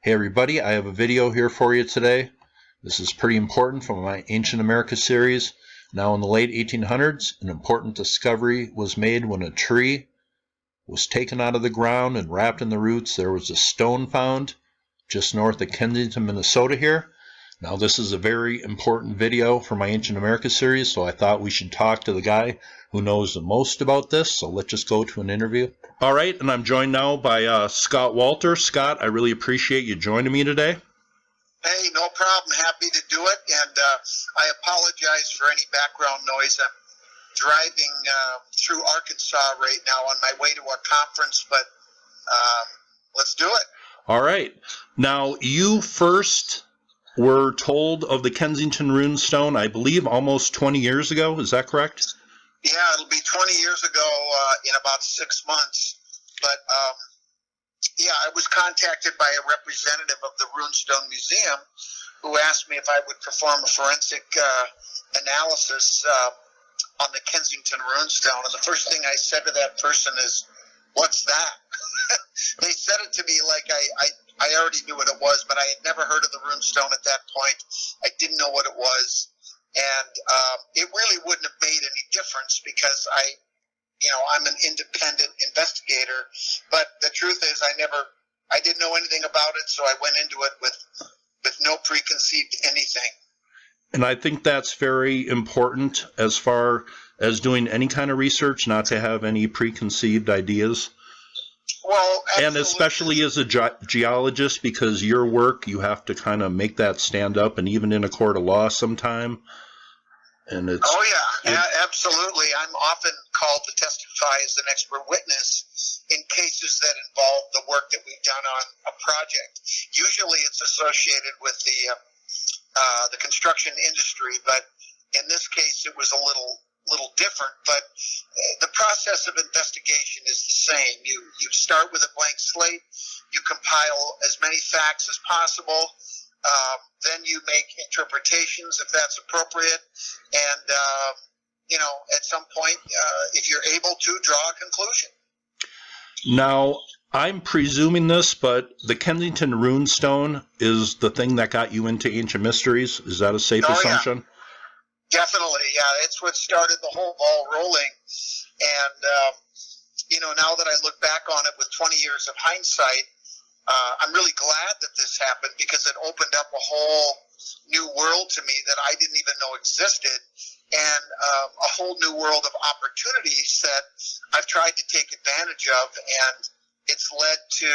Hey everybody, I have a video here for you today. This is pretty important from my Ancient America series. Now in the late 1800s, an important discovery was made when a tree was taken out of the ground and wrapped in the roots. There was a stone found just north of Kensington, Minnesota here. Now this is a very important video for my Ancient America series, so I thought we should talk to the guy who knows the most about this. So let's just go to an interview. All right, and I'm joined now by Scott Wolter. Scott, I really appreciate you joining me today. Hey, no problem. Happy to do it, and I apologize for any background noise. I'm driving through Arkansas right now on my way to a conference, but let's do it. All right. Now, you first were told of the Kensington Rune Stone, I believe, almost 20 years ago. Is that correct? Yeah, it'll be 20 years ago in about 6 months. But, yeah, I was contacted by a representative of the Runestone Museum who asked me if I would perform a forensic analysis on the Kensington Runestone. And the first thing I said to that person is, "What's that?" They said it to me like I already knew what it was, but I had never heard of the Runestone at that point. I didn't know what it was. And it really wouldn't have made any difference because I'm an independent investigator. But the truth is I didn't know anything about it, so I went into it with no preconceived anything. And I think that's very important as far as doing any kind of research, not to have any preconceived ideas. Well, absolutely. And especially as a geologist, because your work, you have to kind of make that stand up, and even in a court of law sometime. And it's, absolutely. I'm often called to testify as an expert witness in cases that involve the work that we've done on a project. Usually it's associated with the construction industry, but in this case it was a little different. But the process of investigation is the same. You start with a blank slate, you compile as many facts as possible, then you make interpretations if that's appropriate, and at some point, if you're able to, draw a conclusion. Now, I'm presuming this, but the Kensington Rune Stone is the thing that got you into ancient mysteries. Is that a safe assumption? Yeah. Definitely, yeah. It's what started the whole ball rolling. And, now that I look back on it with 20 years of hindsight, I'm really glad that this happened because it opened up a whole new world to me that I didn't even know existed, and a whole new world of opportunities that I've tried to take advantage of, and it's led to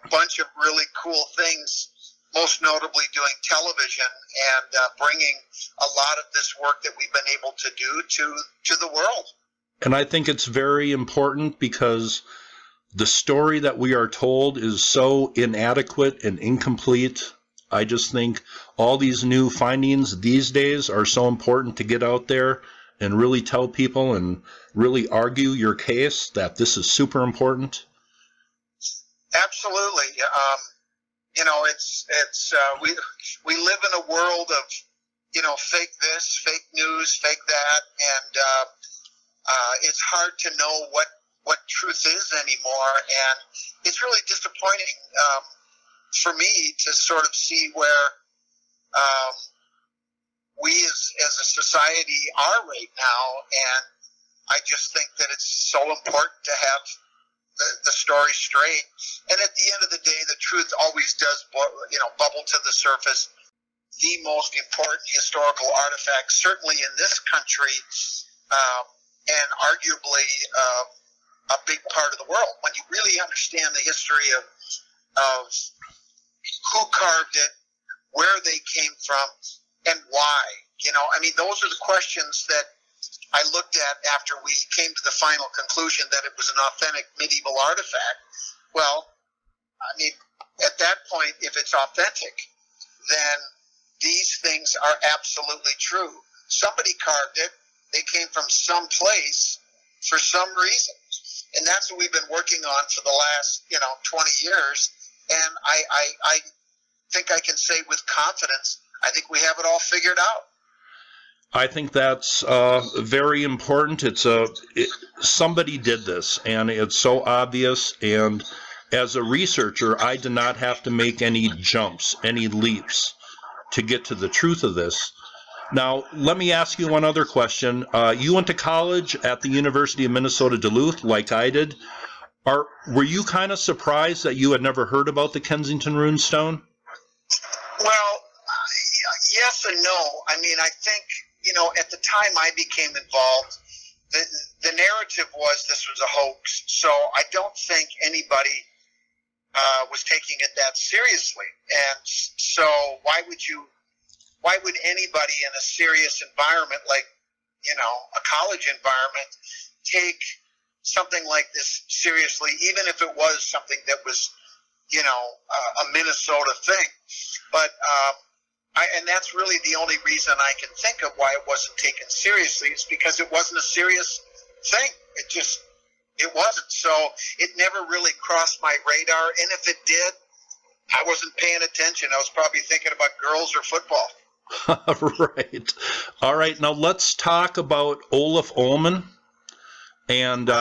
a bunch of really cool things, most notably doing television and bringing a lot of this work that we've been able to do to the world. And I think it's very important because the story that we are told is so inadequate and incomplete. I just think all these new findings these days are so important to get out there and really tell people and really argue your case that this is super important. Absolutely. We live in a world of, fake this, fake news, fake that, and it's hard to know what truth is anymore, and it's really disappointing for me to sort of see where we as a society are right now, and I just think that it's so important to have the story straight. And at the end of the day, the truth always does bubble to the surface. The most important historical artifact, certainly in this country, and arguably a big part of the world. When you really understand the history of who carved it, where they came from, and why. Those are the questions that I looked at after we came to the final conclusion that it was an authentic medieval artifact. Well, at that point, if it's authentic, then these things are absolutely true. Somebody carved it. They came from some place for some reason. And that's what we've been working on for the last, 20 years. And I think I can say with confidence, I think we have it all figured out. I think that's very important. Somebody did this, and it's so obvious, and as a researcher, I did not have to make any jumps, any leaps to get to the truth of this. Now, let me ask you one other question. You went to college at the University of Minnesota Duluth, like I did. Were you kind of surprised that you had never heard about the Kensington Runestone? Well, yes and no. I mean, I think, at the time I became involved, the narrative was this was a hoax. So I don't think anybody was taking it that seriously. And so why would anybody in a serious environment like, a college environment take something like this seriously, even if it was something that was, a Minnesota thing. But, and that's really the only reason I can think of why it wasn't taken seriously, is because it wasn't a serious thing. It wasn't. So it never really crossed my radar. And if it did, I wasn't paying attention. I was probably thinking about girls or football. Right. All right. Now let's talk about Olaf Ullman. And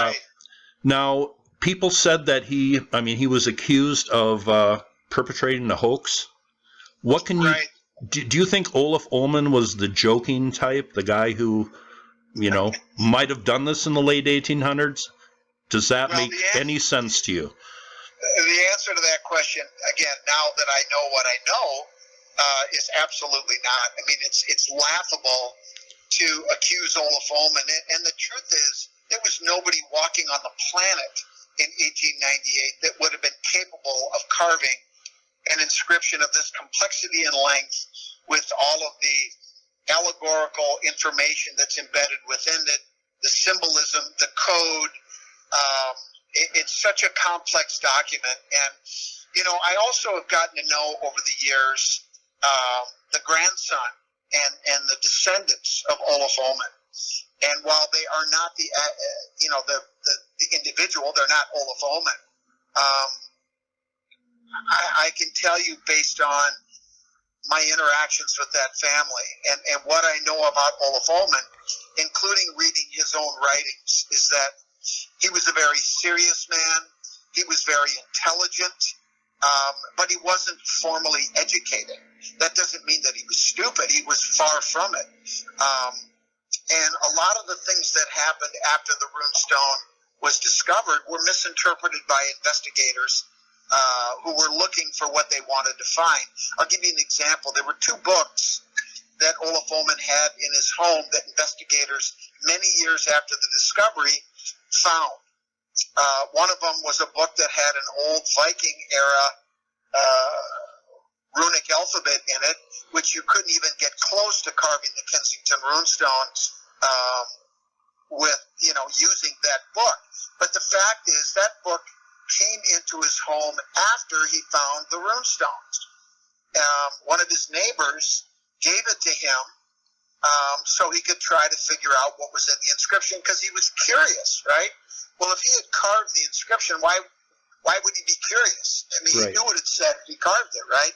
now people said that he was accused of perpetrating a hoax. What can you do? You think Olaf Ullman was the joking type, the guy who, might have done this in the late 1800s? Does that make any sense to you? The answer to that question, again, now that I know what I know, is absolutely not. I mean, it's laughable to accuse Olaf Ullman, and the truth is, there was nobody walking on the planet in 1898 that would have been capable of carving an inscription of this complexity and length with all of the allegorical information that's embedded within it, the symbolism, the code. It's such a complex document. And, I also have gotten to know over the years the grandson and the descendants of Olaf Ullman. And while they are not the individual, they're not Olaf Ullman. I can tell you, based on my interactions with that family and what I know about Olaf Ullman, including reading his own writings, is that he was a very serious man. He was very intelligent, but he wasn't formally educated. That doesn't mean that he was stupid. He was far from it. And a lot of the things that happened after the runestone was discovered were misinterpreted by investigators who were looking for what they wanted to find. I'll give you an example. There were two books that Olaf Ullman had in his home that investigators, many years after the discovery, found. One of them was a book that had an old Viking-era runic alphabet in it, which you couldn't even get close to carving the Kensington runestones with, using that book. But the fact is that book came into his home after he found the runestones. One of his neighbors gave it to him so he could try to figure out what was in the inscription, because he was curious, right? Well, if he had carved the inscription, why would he be curious? I mean, He knew what it said if he carved it, right?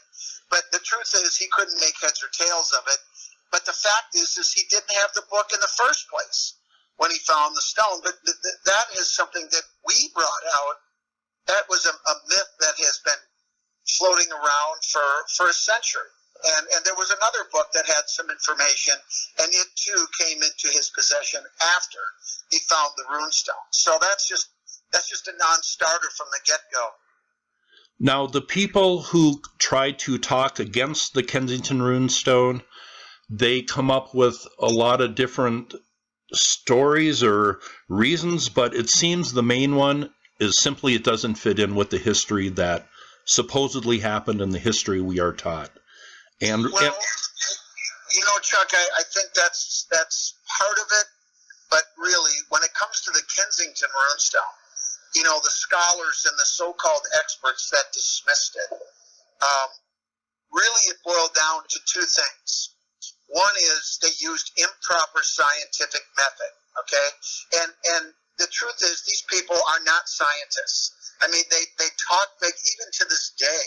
But the truth is, he couldn't make heads or tails of it. But the fact is he didn't have the book in the first place when he found the stone. But that is something that we brought out. That was a myth that has been floating around for a century. And there was another book that had some information, and it too came into his possession after he found the runestone. So that's just a non-starter from the get-go. Now, the people who try to talk against the Kensington runestone, they come up with a lot of different stories or reasons, but it seems the main one is simply it doesn't fit in with the history that supposedly happened in the history we are taught. Chuck, I think that's part of it, but really, when it comes to the Kensington runestone, the scholars and the so-called experts that dismissed it, really it boiled down to two things. One is they used improper scientific method, okay? And the truth is, these people are not scientists. I mean, they talk big, even to this day.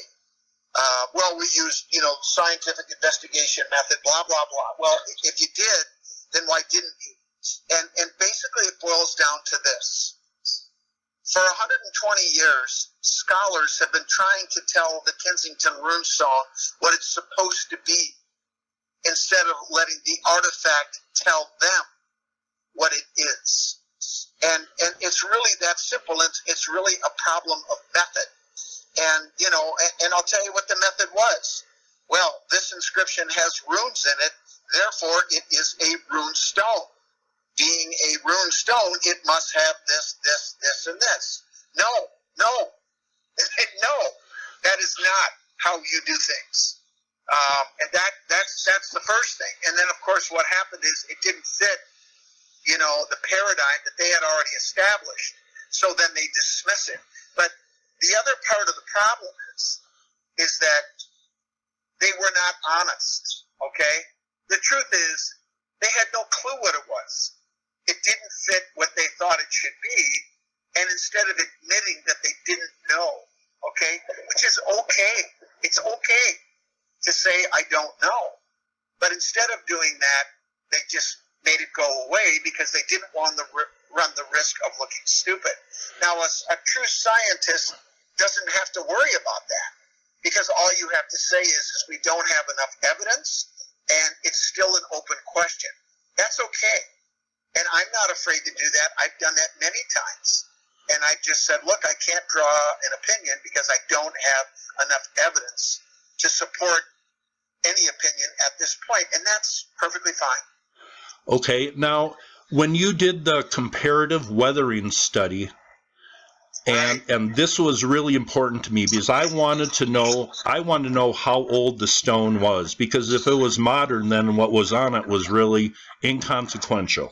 We use, scientific investigation method, blah, blah, blah. Well, if you did, then why didn't you? And basically it boils down to this. For 120 years, scholars have been trying to tell the Kensington runestone what it's supposed to be, instead of letting the artifact tell them what it is. And it's really that simple. It's really a problem of method. And, you know, and I'll tell you what the method was. Well, this inscription has runes in it, therefore it is a rune stone. Being a rune stone, it must have this, and this. No, no, that is not how you do things. And that's the first thing. And then, of course, what happened is it didn't fit, you know, the paradigm that they had already established. So then they dismiss it. But the other part of the problem is that they were not honest, okay? The truth is, they had no clue what it was. It didn't fit what they thought it should be, and instead of admitting that they didn't know, okay, which is okay. It's okay to say, I don't know. But instead of doing that, they just made it go away because they didn't want to run the risk of looking stupid. Now, a true scientist doesn't have to worry about that, because all you have to say is we don't have enough evidence, and it's still an open question. That's okay. And I'm not afraid to do that. I've done that many times. And I just said, look, I can't draw an opinion because I don't have enough evidence to support any opinion at this point. And that's perfectly fine. Okay. Now, when you did the comparative weathering study, and this was really important to me because I wanted to know how old the stone was, because if it was modern, then what was on it was really inconsequential.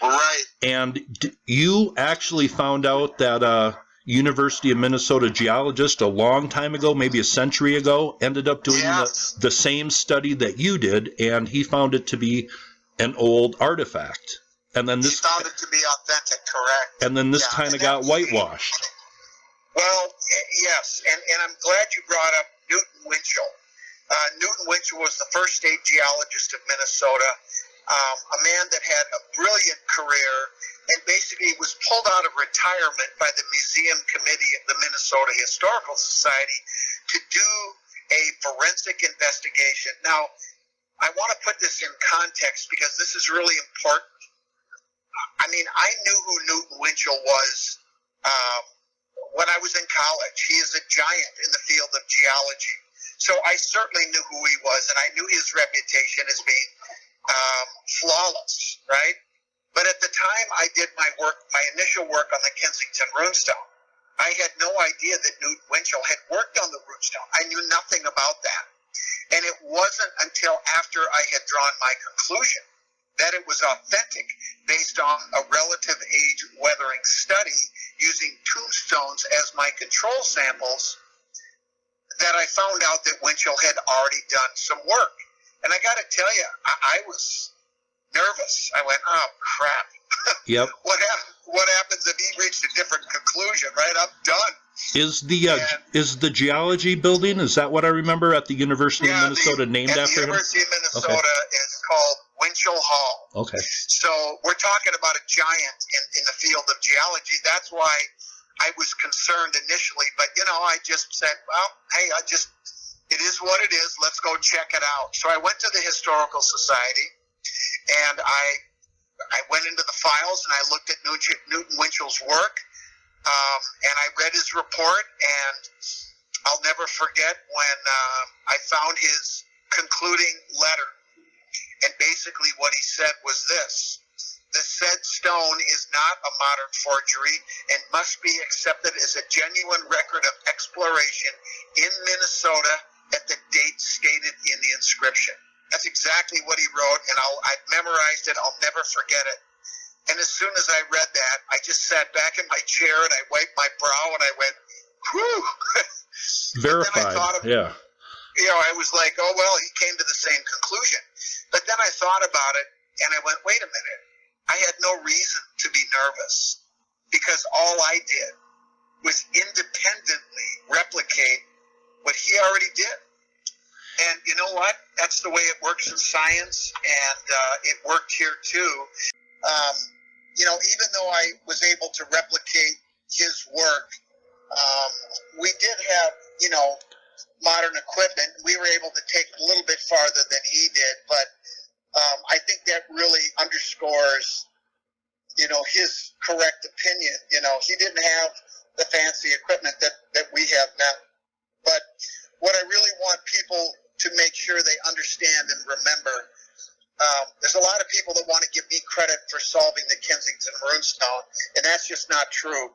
Right. And you actually found out that a University of Minnesota geologist a long time ago, maybe a century ago, ended up doing the same study that you did, and he found it to be an old artifact. And then this he found it to be authentic, correct. And then this kind of got whitewashed. Well, yes, and I'm glad you brought up Newton Winchell. Newton Winchell was the first state geologist of Minnesota, a man that had a brilliant career and basically was pulled out of retirement by the Museum Committee of the Minnesota Historical Society to do a forensic investigation. Now, I want to put this in context because this is really important. I mean, I knew who Newton Winchell was when I was in college. He is a giant in the field of geology. So I certainly knew who he was, and I knew his reputation as being flawless, right? But at the time I did my initial work on the Kensington runestone, I had no idea that Newton Winchell had worked on the runestone. I knew nothing about that. And it wasn't until after I had drawn my conclusion that it was authentic based on a relative age weathering study using tombstones as my control samples that I found out that Winchell had already done some work. And I got to tell you, I was nervous. I went, oh, crap. Yep. What happens if he reached a different conclusion, right? I'm done. Is the geology building, is that what I remember, at the University of Minnesota, named after him? The University of Minnesota is called Winchell Hall. Okay. So we're talking about a giant in the field of geology. That's why I was concerned initially. But, I just said, well, hey, it is what it is. Let's go check it out. So I went to the Historical Society, and I went into the files, and I looked at Newton Winchell's work, and I read his report, and I'll never forget when I found his concluding letter. And basically what he said was this: the said stone is not a modern forgery and must be accepted as a genuine record of exploration in Minnesota at the date stated in the inscription. That's exactly what he wrote, and I've memorized it. I'll never forget it. And as soon as I read that, I just sat back in my chair and I wiped my brow and I went, whew. Verified, I was like, oh, well, he came to the same conclusion. But then I thought about it and I went, wait a minute. I had no reason to be nervous because all I did was independently replicate what he already did. And you know what? That's the way it works in science, and it worked here too. Even though I was able to replicate his work. We did have, modern equipment. We were able to take it a little bit farther than he did, but I think that really underscores, his correct opinion. He didn't have the fancy equipment that we have now. But what I really want people to make sure they understand and remember, there's a lot of people that want to give me credit for solving the Kensington runestone, and that's just not true.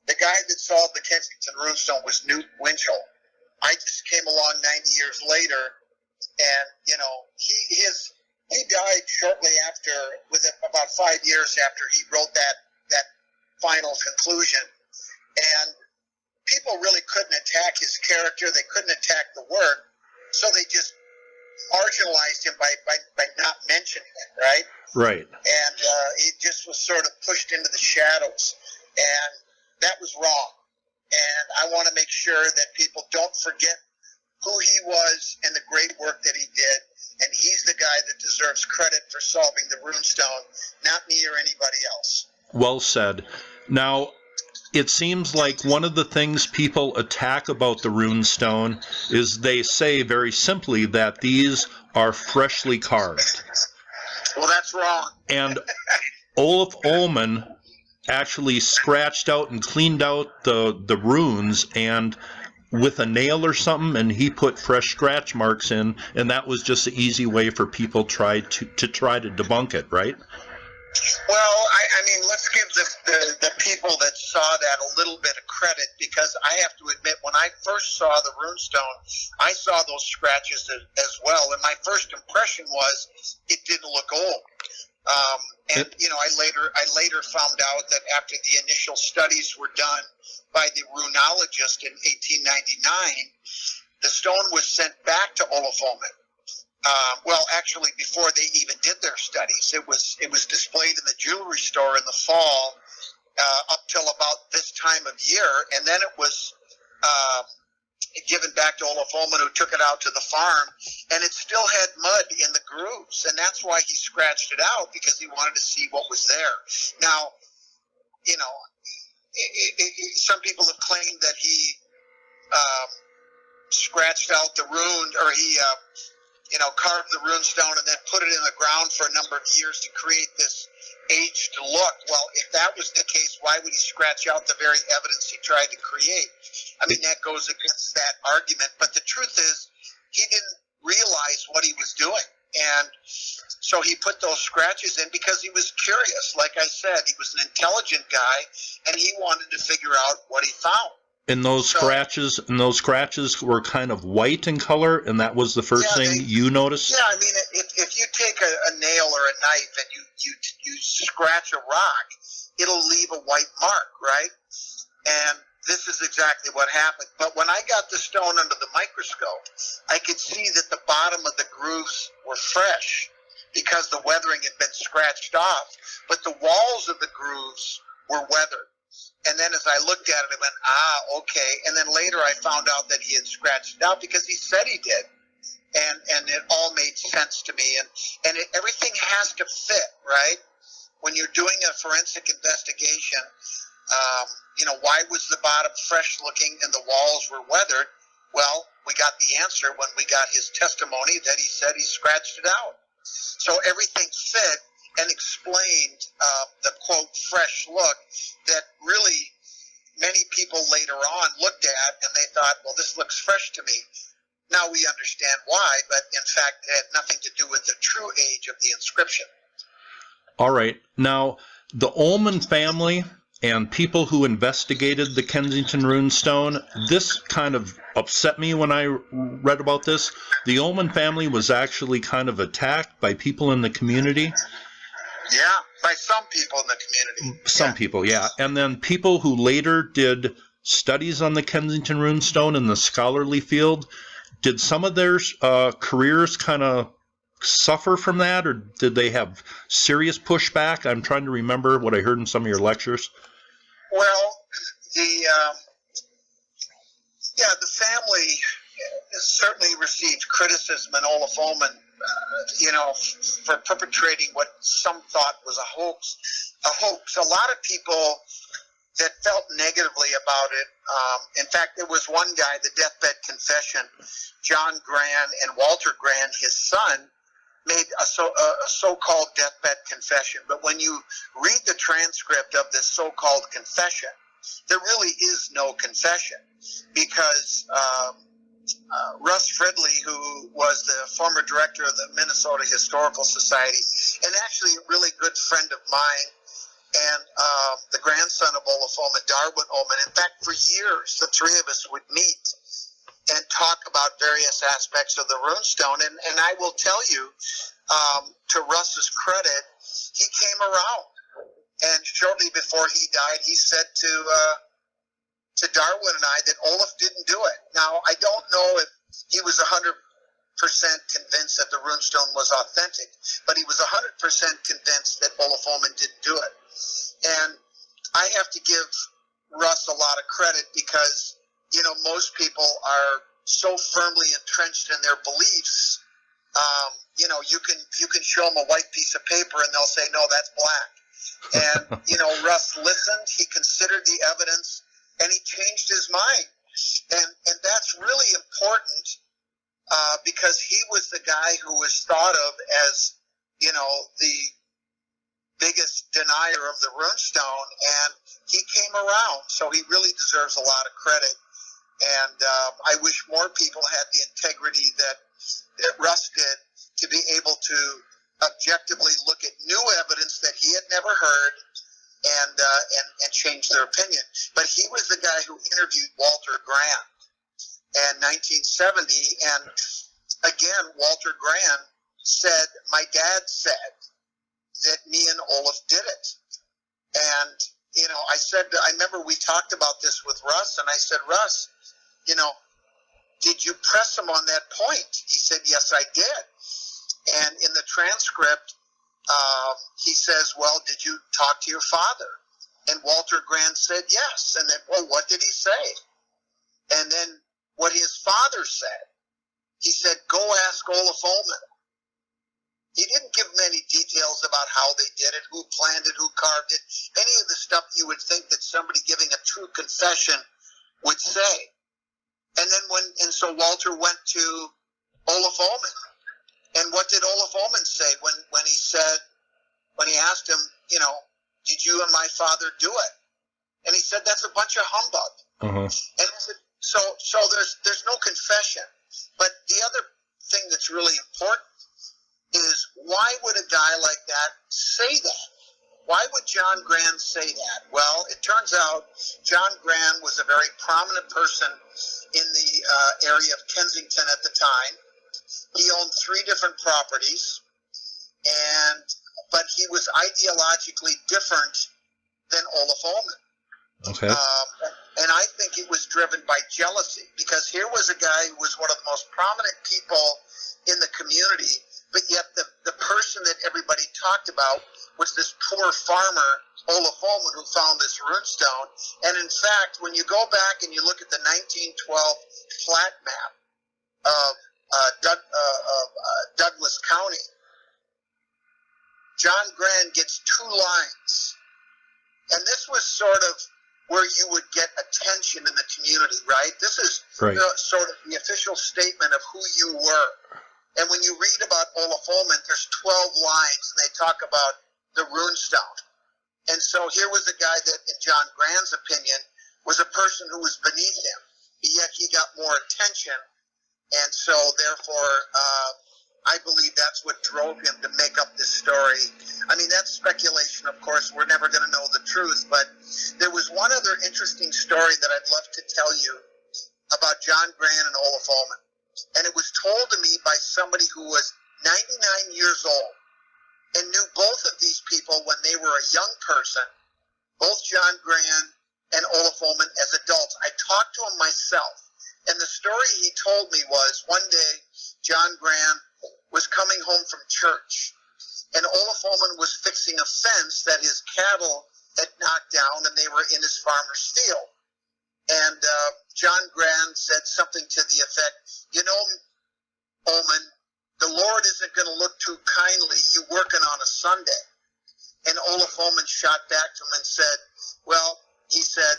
The guy that solved the Kensington runestone was Newt Winchell. I just came along 90 years later, and he died shortly after, within about 5 years after he wrote that final conclusion. And people really couldn't attack his character. They couldn't attack the work, so they just marginalized him by not mentioning it, right? Right. And he just was sort of pushed into the shadows, and that was wrong. And I want to make sure that people don't forget who he was and the great work that he did. And he's the guy that deserves credit for solving the runestone, not me or anybody else. Well said. Now, it seems like one of the things people attack about the runestone is they say very simply that these are freshly carved. Well, that's wrong. And Olaf Ullmann actually scratched out and cleaned out the runes and with a nail or something, and he put fresh scratch marks in, and that was just an easy way for people to try to debunk it, right? Well, I mean, let's give the people that saw that a little bit of credit, because I have to admit, when I first saw the runestone, I saw those scratches as well, and my first impression was it didn't look old. I later found out that after the initial studies were done by the runologist in 1899, the stone was sent back to Olaf Ullmann. Actually, before they even did their studies, it was displayed in the jewelry store in the fall up till about this time of year, and then it was given back to Olaf Ullmann, who took it out to the farm, and it still had mud in the grooves, and that's why he scratched it out, because he wanted to see what was there. Now, some people have claimed that he scratched out the rune, or he carved the runestone and then put it in the ground for a number of years to create this aged look. Well, if that was the case, why would he scratch out the very evidence he tried to create? I mean, that goes against that argument. But the truth is, he didn't realize what he was doing. And so he put those scratches in because he was curious. Like I said, he was an intelligent guy, and he wanted to figure out what he found. And those scratches were kind of white in color, and that was the first thing you noticed? Yeah, I mean, if you take a nail or a knife and you scratch a rock, it'll leave a white mark, right? And this is exactly what happened. But when I got the stone under the microscope, I could see that the bottom of the grooves were fresh because the weathering had been scratched off, but the walls of the grooves were weathered. And then as I looked at it, I went, okay. And then later I found out that he had scratched it out because he said he did. And it all made sense to me. And everything has to fit, right? When you're doing a forensic investigation, why was the bottom fresh looking and the walls were weathered? Well, we got the answer when we got his testimony that he said he scratched it out. So everything fit and explained the, quote, fresh look that really many people later on looked at and they thought, well, this looks fresh to me. Now we understand why, but in fact it had nothing to do with the true age of the inscription. All right. Now, the Ullmann family and people who investigated the Kensington runestone, this kind of upset me when I read about this. The Ullmann family was actually kind of attacked by people in the community. Yeah, by some people in the community. Some people, yeah. And then people who later did studies on the Kensington runestone in the scholarly field, did some of their careers kind of suffer from that, or did they have serious pushback? I'm trying to remember what I heard in some of your lectures. Well, the family certainly received criticism, and Olaf Ullmann, for perpetrating what some thought was a hoax. A lot of people that felt negatively about it. In fact, there was one guy, the deathbed confession, John Gran and Wolter Gran, his son, made a so-called deathbed confession. But when you read the transcript of this so-called confession, there really is no confession, because Russ Fridley, who was the former director of the Minnesota Historical Society, and actually a really good friend of mine, and the grandson of Olaf Ullman, Darwin Ullman. In fact, for years, the three of us would meet and talk about various aspects of the runestone. And I will tell you, to Russ's credit, he came around. And shortly before he died, he said to Darwin and I that Olaf didn't do it. Now, I don't know if he was 100% convinced that the runestone was authentic, but he was 100% convinced that Olaf Ullman didn't do it. And I have to give Russ a lot of credit, because, you know, most people are so firmly entrenched in their beliefs. You know, you can show them a white piece of paper and they'll say, no, that's black. And, you know, Russ listened, he considered the evidence, and he changed his mind. And that's really important, because he was the guy who was thought of as, you know, the biggest denier of the runestone, and he came around. So he really deserves a lot of credit. And I wish more people had the integrity that Russ did, to be able to objectively look at new evidence that he had never heard and change their opinion. But he was the guy who interviewed Wolter Gran in 1970, and again, Wolter Gran said, my dad said that me and Olaf did it. And, you know, I remember we talked about this with Russ, and I said, Russ, you know, did you press him on that point? He said, yes, I did. And in the transcript, he says, well, did you talk to your father? And Wolter Gran said, yes. And then, well, what did he say? And then what his father said, he said, go ask Olaf Ullman. He didn't give many details about how they did it, who planned it, who carved it, any of the stuff you would think that somebody giving a true confession would say. And then so Wolter went to Olaf Ullman. And what did Olaf Ullman say when he asked him, you know, did you and my father do it? And he said, that's a bunch of humbug. Uh-huh. And so there's no confession. But the other thing that's really important is, why would a guy like that say that? Why would John Gran say that? Well, it turns out John Gran was a very prominent person in the area of Kensington at the time. He owned 3 different properties, but he was ideologically different than Olaf Ullman. Okay. And I think it was driven by jealousy, because here was a guy who was one of the most prominent people in the community, but yet the person that everybody talked about was this poor farmer, Olaf Ullman, who found this runestone. And in fact, when you go back and you look at the 1912 plat map of Douglas County, John Gran gets 2 lines. And this was sort of where you would get attention in the community, right? This is right. Sort of the official statement of who you were. And when you read about Olaf Ullman, there's 12 lines, and they talk about the runestone. And so here was a guy that, in John Gran's opinion, was a person who was beneath him, yet he got more attention. And so, therefore, I believe that's what drove him to make up this story. I mean, that's speculation, of course. We're never going to know the truth. But there was one other interesting story that I'd love to tell you about John Gran and Olaf Ullman. And it was told to me by somebody who was 99 years old and knew both of these people when they were a young person, both John Gran and Olaf Ullman as adults. I talked to him myself. And the story he told me was, one day, John Gran was coming home from church, and Olaf Ullman was fixing a fence that his cattle had knocked down, and they were in his farmer's field. And John Gran said something to the effect, you know, Ullman, the Lord isn't going to look too kindly you working on a Sunday. And Olaf Ullman shot back to him and said, well, he said,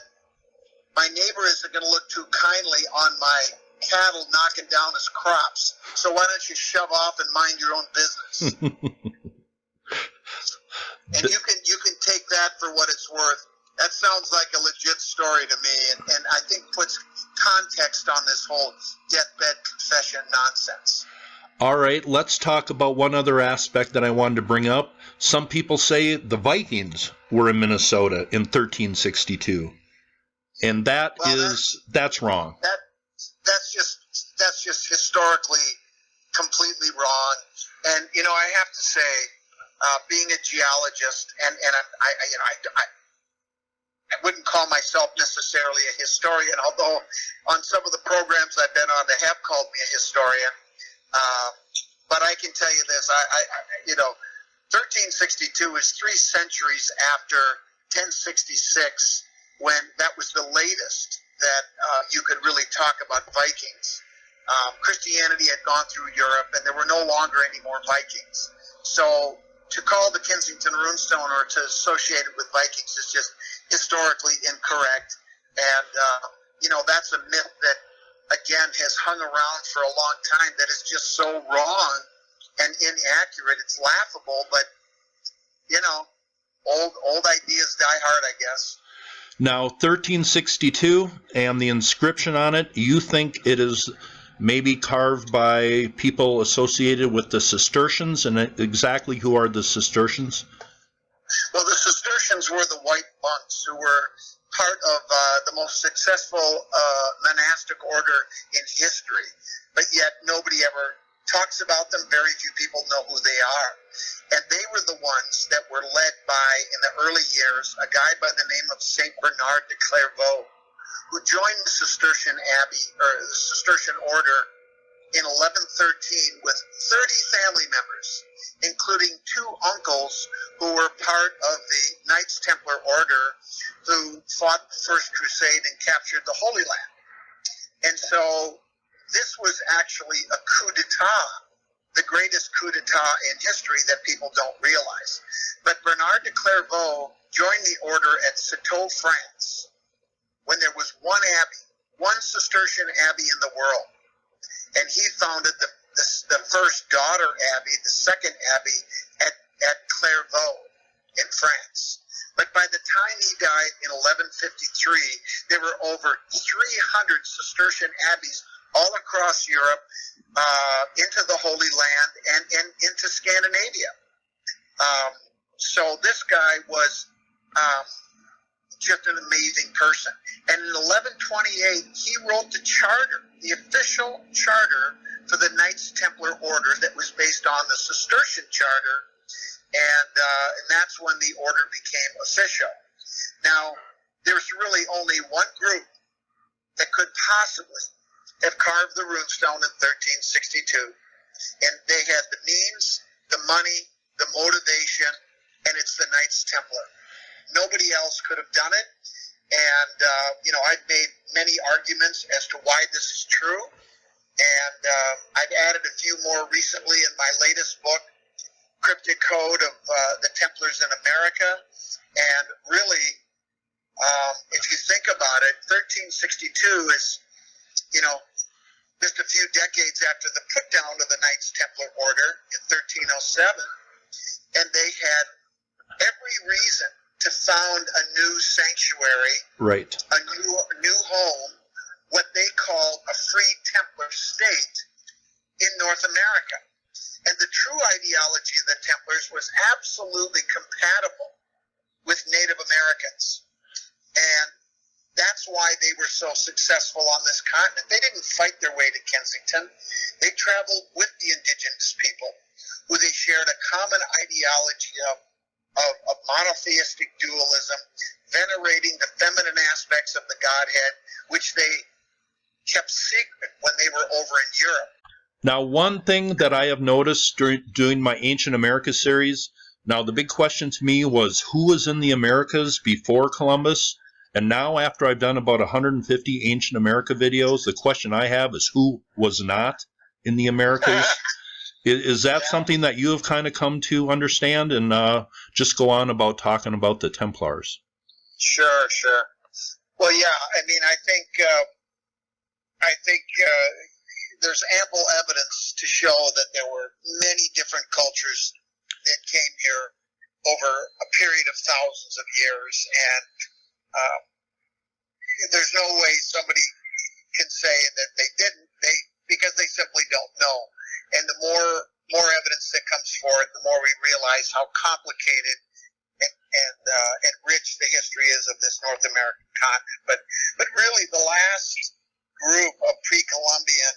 my neighbor isn't going to look too kindly on my cattle knocking down his crops, so why don't you shove off and mind your own business? And you can take that for what it's worth. That sounds like a legit story to me, and I think puts context on this whole deathbed confession nonsense. All right, let's talk about one other aspect that I wanted to bring up. Some people say the Vikings were in Minnesota in 1362, and that's wrong. That's just historically completely wrong. And I have to say, being a geologist, and I wouldn't call myself necessarily a historian, although on some of the programs I've been on, they have called me a historian. But I can tell you this: 1362 is 3 centuries after 1066, when that was the latest that you could really talk about Vikings. Christianity had gone through Europe, and there were no longer any more Vikings. So to call the Kensington runestone or to associate it with Vikings is just historically incorrect. And, that's a myth that, again, has hung around for a long time that is just so wrong and inaccurate. It's laughable, but, old ideas die hard, I guess. Now, 1362 and the inscription on it, you think it is maybe carved by people associated with the Cistercians, and exactly who are the Cistercians? Well, the Cistercians were the white monks who were part of the most successful monastic order in history, but yet nobody ever talks about them. Very few people know who they are. And they were the ones that were led by, in the early years, a guy by the name of Saint Bernard de Clairvaux, who joined the Cistercian Abbey, or the Cistercian Order, in 1113 with 30 family members, including 2 uncles who were part of the Knights Templar Order who fought the First Crusade and captured the Holy Land. And so this was actually a coup d'etat, the greatest coup d'etat in history that people don't realize. But Bernard de Clairvaux joined the order at Citeaux, France, when there was one abbey, one Cistercian abbey in the world. And he founded the first daughter abbey, the second abbey at Clairvaux in France. But by the time he died in 1153, there were over 300 Cistercian abbeys all across Europe, into the Holy Land, and into Scandinavia. So this guy was just an amazing person. And in 1128, he wrote the charter, the official charter for the Knights Templar Order that was based on the Cistercian charter, and that's when the order became official. Now, there's really only one group that could possibly have carved the runestone in 1362, and they had the means, the money, the motivation, and it's the Knights Templar. Nobody else could have done it, and I've made many arguments as to why this is true, and I've added a few more recently in my latest book, Cryptic Code of the Templars in America. And really, if you think about it, 1362 is, just a few decades after the put down of the Knights Templar Order in 1307, and they had every reason to found a new sanctuary, right? A new home, what they called a free Templar state in North America. And the true ideology of the Templars was absolutely compatible with Native Americans. And that's why they were so successful on this continent. They didn't fight their way to Kensington. They traveled with the indigenous people, who they shared a common ideology of monotheistic dualism, venerating the feminine aspects of the Godhead, which they kept secret when they were over in Europe. Now, one thing that I have noticed during doing my Ancient America series, now the big question to me was who was in the Americas before Columbus? And now after I've done about 150 Ancient America videos, the question I have is who was not in the Americas? Is that something that you have kind of come to understand and just go on about talking about the Templars? Sure. Well, yeah. I mean, I think there's ample evidence to show that there were many different cultures that came here over a period of thousands of years, and there's no way somebody can say that they didn't, because they simply don't know. And the more evidence that comes forth, the more we realize how complicated and rich the history is of this North American continent. But really, the last group of pre-Columbian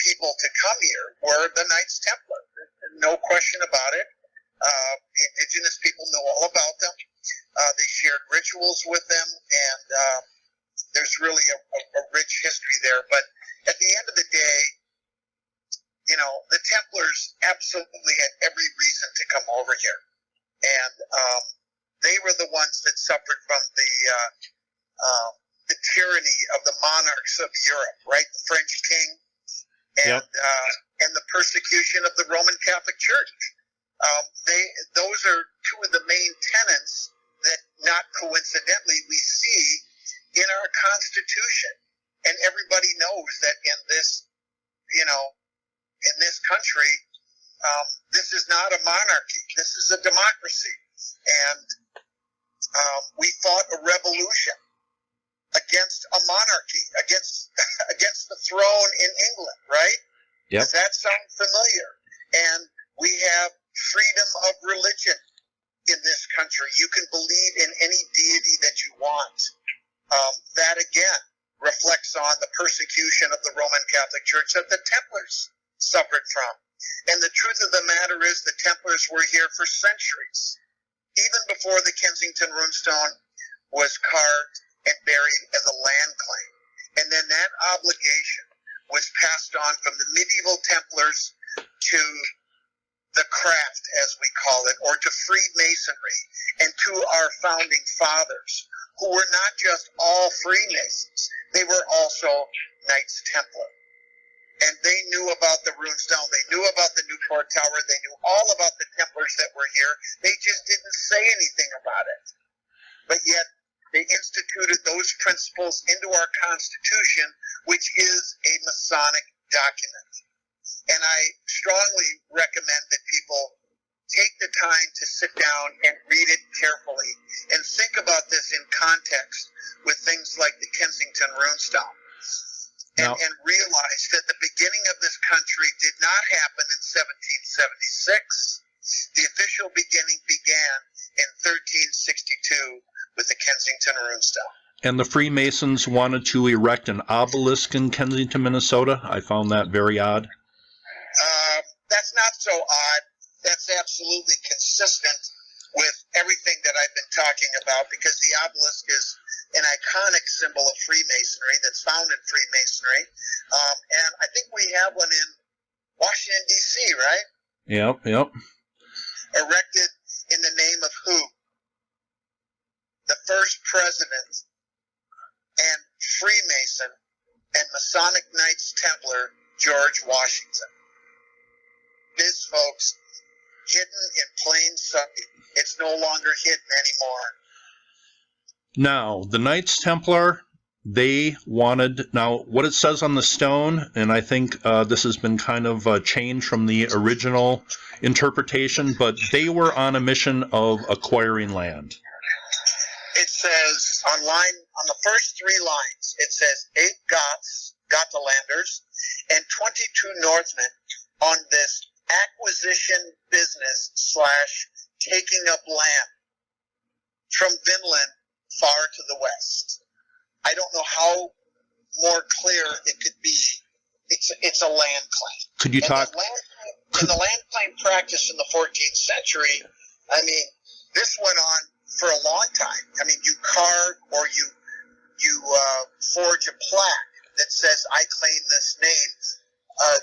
people to come here were the Knights Templar. No question about it. The indigenous people know all about them. They shared rituals with them, and there's really a rich history there. But at the end of the day, the Templars absolutely had every reason to come over here. And they were the ones that suffered from the tyranny of the monarchs of Europe, right? The French king and the persecution of the Roman Catholic Church. Those are two of the main tenets that, not coincidentally, we see in our Constitution. And everybody knows that in this, in this country, this is not a monarchy. This is a democracy. And we fought a revolution against a monarchy, against the throne in England, right? Yep. Does that sound familiar? And we have freedom of religion in this country. You can believe in any deity that you want. That, again, reflects on the persecution of the Roman Catholic Church that the Templars suffered from. And the truth of the matter is the Templars were here for centuries, even before the Kensington runestone was carved and buried as a land claim. And then that obligation was passed on from the medieval Templars to the craft, as we call it, or to Freemasonry, and to our founding fathers, who were not just all Freemasons, they were also Knights Templar. And they knew about the runestone, they knew about the Newport Tower, they knew all about the Templars that were here. They just didn't say anything about it. But yet, they instituted those principles into our Constitution, which is a Masonic document. And I strongly recommend that people take the time to sit down and read it carefully and think about this in context with things like the Kensington runestone. And realize that the beginning of this country did not happen in 1776. The official beginning began in 1362 with the Kensington runestone. And the Freemasons wanted to erect an obelisk in Kensington, Minnesota. I found that very odd. That's not so odd. That's absolutely consistent with everything that I've been talking about, because the obelisk is an iconic symbol of Freemasonry that's found in Freemasonry. And I think we have one in Washington, D.C., right? Yep. Erected in the name of who? The first president and Freemason and Masonic Knights Templar, George Washington. This, folks, hidden in plain sight. It's no longer hidden anymore. Now, the Knights Templar, they wanted, now what it says on the stone, and I think this has been kind of changed from the original interpretation, but they were on a mission of acquiring land. It says on the first three lines, it says 8 Gothlanders, and 22 Northmen on this acquisition business / taking up land from Vinland far to the west. I don't know how more clear it could be. It's a land claim. Could you talk? In the land claim practice in the 14th century, I mean, this went on for a long time. I mean, you carve or you forge a plaque that says, I claim this name,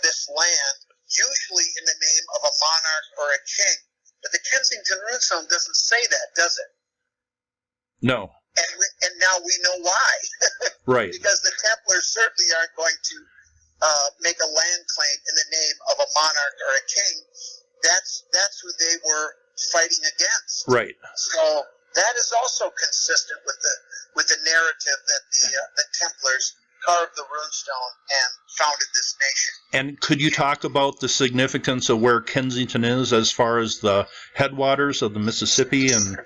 this land, usually in the name of a monarch or a king. But the Kensington runestone doesn't say that, does it? No. And now we know why. Right. Because the Templars certainly aren't going to make a land claim in the name of a monarch or a king. That's who they were fighting against. Right. So that is also consistent with with the narrative that the Templars carved the runestone and founded this nation. And could you talk about the significance of where Kensington is as far as the headwaters of the Mississippi and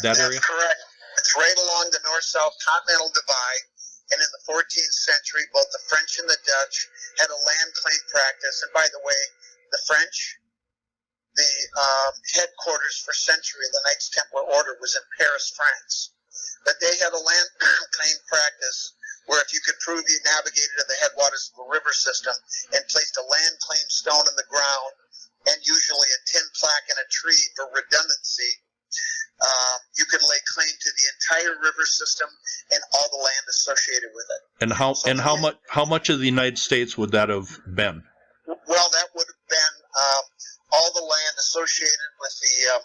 that area? That's correct. It's right along the north-south continental divide, and in the 14th century, both the French and the Dutch had a land claim practice. And by the way, the French, the headquarters for century of the Knights Templar Order was in Paris, France. But they had a land claim practice where if you could prove you navigated in the headwaters of the river system and placed a land claim stone in the ground and usually a tin plaque in a tree for redundancy, you could lay claim to the entire river system and all the land associated with it. And how much of the United States would that have been? Well, that would have been all the land associated with the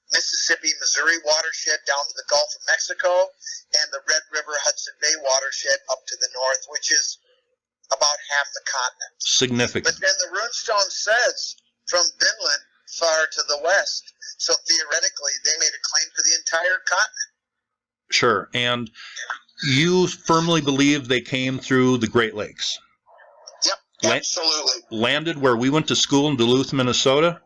Mississippi, Missouri watershed down to the Gulf of Mexico and the Red River, Hudson Bay watershed up to the north, which is about half the continent. Significant. But then the runestone says from Vinland far to the west. So theoretically, they made a claim to the entire continent. Sure. And you firmly believe they came through the Great Lakes? Yep, absolutely. Landed where we went to school in Duluth, Minnesota?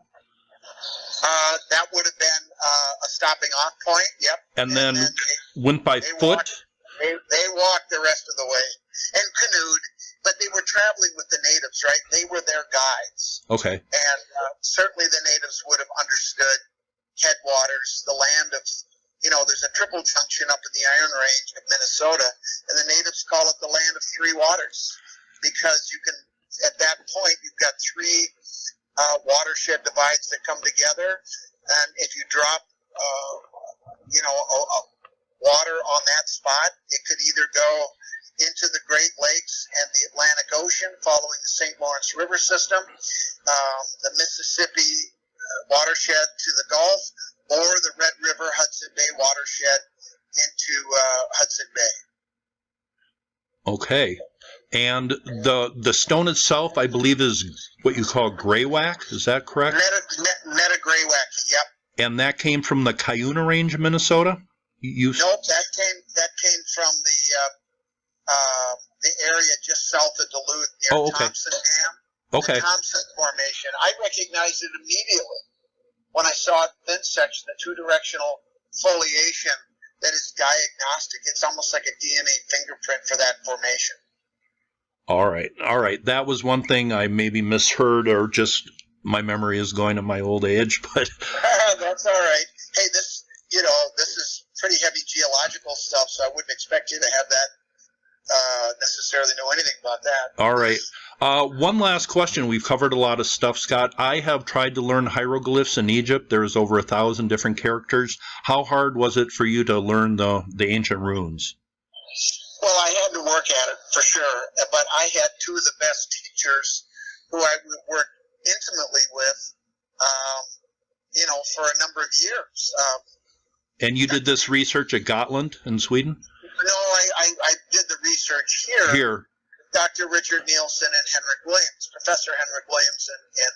That would have been a stopping off point, yep. And then went by foot? They walked the rest of the way and canoed, but they were traveling with the natives, right? They were their guides. Okay. And certainly the natives would have understood headwaters, the land of, there's a triple junction up in the Iron Range of Minnesota, and the natives call it the land of three waters because you can, at that point, you've got three watershed divides that come together, and if you drop, water on that spot, it could either go into the Great Lakes and the Atlantic Ocean following the St. Lawrence River system, the Mississippi watershed to the Gulf, or the Red River Hudson Bay watershed into Hudson Bay. Okay. And the stone itself, I believe, is what you call graywack. Is that correct? Meta graywack, yep. And that came from the Cuyuna Range of Minnesota? Nope, that came from the area just south of Duluth near Thompson Dam. Okay. The Thompson Formation. I recognized it immediately when I saw it in thin section, the two-directional foliation that is diagnostic. It's almost like a DNA fingerprint for that formation. All right. That was one thing I maybe misheard, or just my memory is going to my old age, but that's all right. Hey, this is pretty heavy geological stuff, so I wouldn't expect you to have that necessarily know anything about that. All right. One last question. We've covered a lot of stuff, Scott. I have tried to learn hieroglyphs in Egypt. There's over 1,000 different characters. How hard was it for you to learn the ancient runes? Well, I had to work at it, for sure. But I had two of the best teachers who I worked intimately with, for a number of years. And you did this research at Gotland in Sweden? No, I did the research here. Dr. Richard Nielsen and Professor Henrik Williams in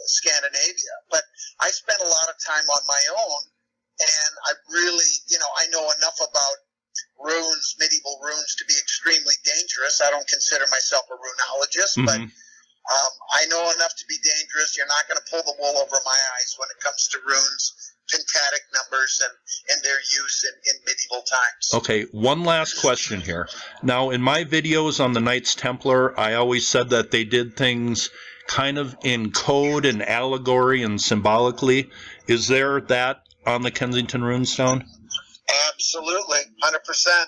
Scandinavia. But I spent a lot of time on my own, and I really, I know enough about runes, medieval runes, to be extremely dangerous. I don't consider myself a runologist, but I know enough to be dangerous. You're not going to pull the wool over my eyes when it comes to runes, pentatic numbers, and their use in medieval times. Okay, one last question here. Now, in my videos on the Knights Templar, I always said that they did things kind of in code and allegory and symbolically. Is there that on the Kensington runestone? Absolutely, 100%.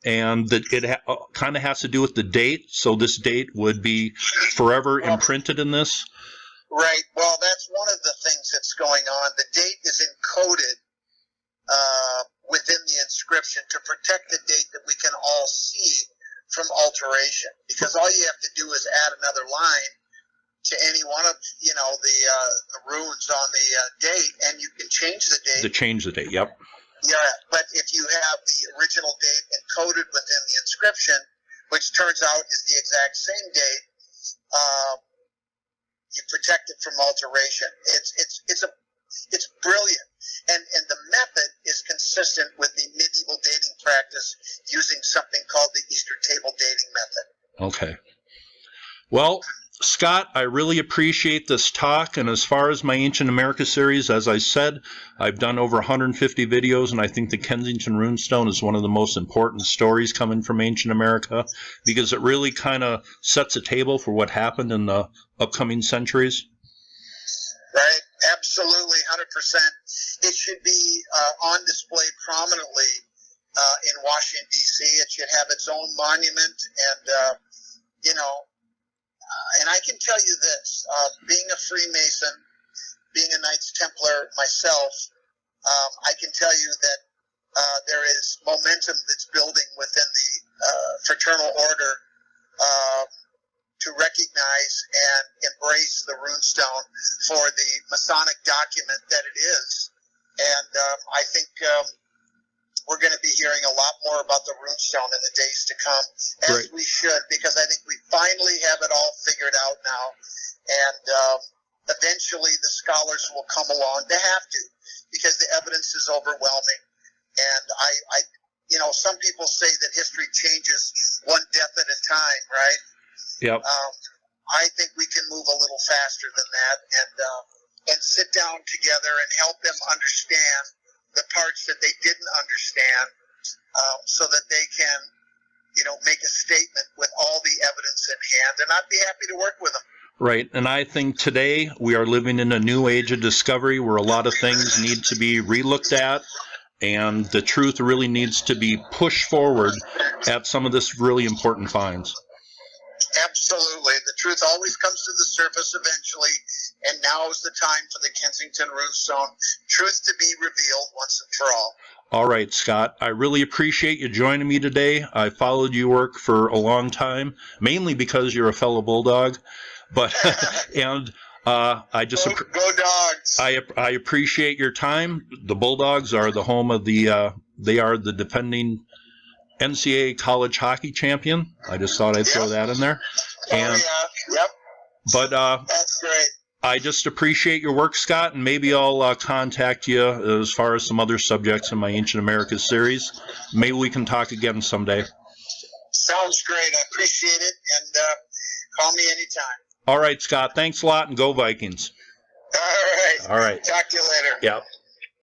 And that it kind of has to do with the date, so this date would be forever imprinted in this? Right. Well, that's one of the things that's going on. The date is encoded within the inscription to protect the date that we can all see from alteration. Because all you have to do is add another line to any one of the runes on the date, and you can change the date. Change the date. Yep. Yeah, but if you have the original date encoded within the inscription, which turns out is the exact same date, you protect it from alteration. It's brilliant, and the method is consistent with the medieval dating practice using something called the Easter table dating method. Okay. Well, Scott, I really appreciate this talk, and as far as my Ancient America series, as I said, I've done over 150 videos, and I think the Kensington runestone is one of the most important stories coming from Ancient America, because it really kind of sets a table for what happened in the upcoming centuries. Right, absolutely, 100%. It should be on display prominently in Washington, D.C. It should have its own monument, and, and I can tell you this, being a Freemason, being a Knights Templar myself, I can tell you that there is momentum that's building within the fraternal order to recognize and embrace the runestone for the Masonic document that it is. And I think we're going to be hearing a lot more about the runestone in the days to come, as we should, because I think we finally have it all figured out now. And eventually the scholars will come along. They have to, because the evidence is overwhelming. And some people say that history changes one death at a time, right? Yep. I think we can move a little faster than that, and sit down together and help them understand the parts that they didn't understand, so that they can, make a statement with all the evidence in hand. And I'd be happy to work with them. Right, and I think today we are living in a new age of discovery where a lot of things need to be relooked at, and the truth really needs to be pushed forward at some of this really important finds. Absolutely. The truth always comes to the surface eventually, and now is the time for the Kensington runestone truth to be revealed once and for all. All right, Scott, I really appreciate you joining me today. I followed your work for a long time, mainly because you're a fellow Bulldog, but I just go Dogs. I appreciate your time. The Bulldogs are the home of they are the defending NCAA college hockey champion. I just thought I'd throw that in there. Yep. But that's great. I just appreciate your work, Scott, and maybe I'll contact you as far as some other subjects in my Ancient America series. Maybe we can talk again someday. Sounds great. I appreciate it, and call me anytime. All right, Scott. Thanks a lot, and go Vikings. All right. All right. Talk to you later. Yeah.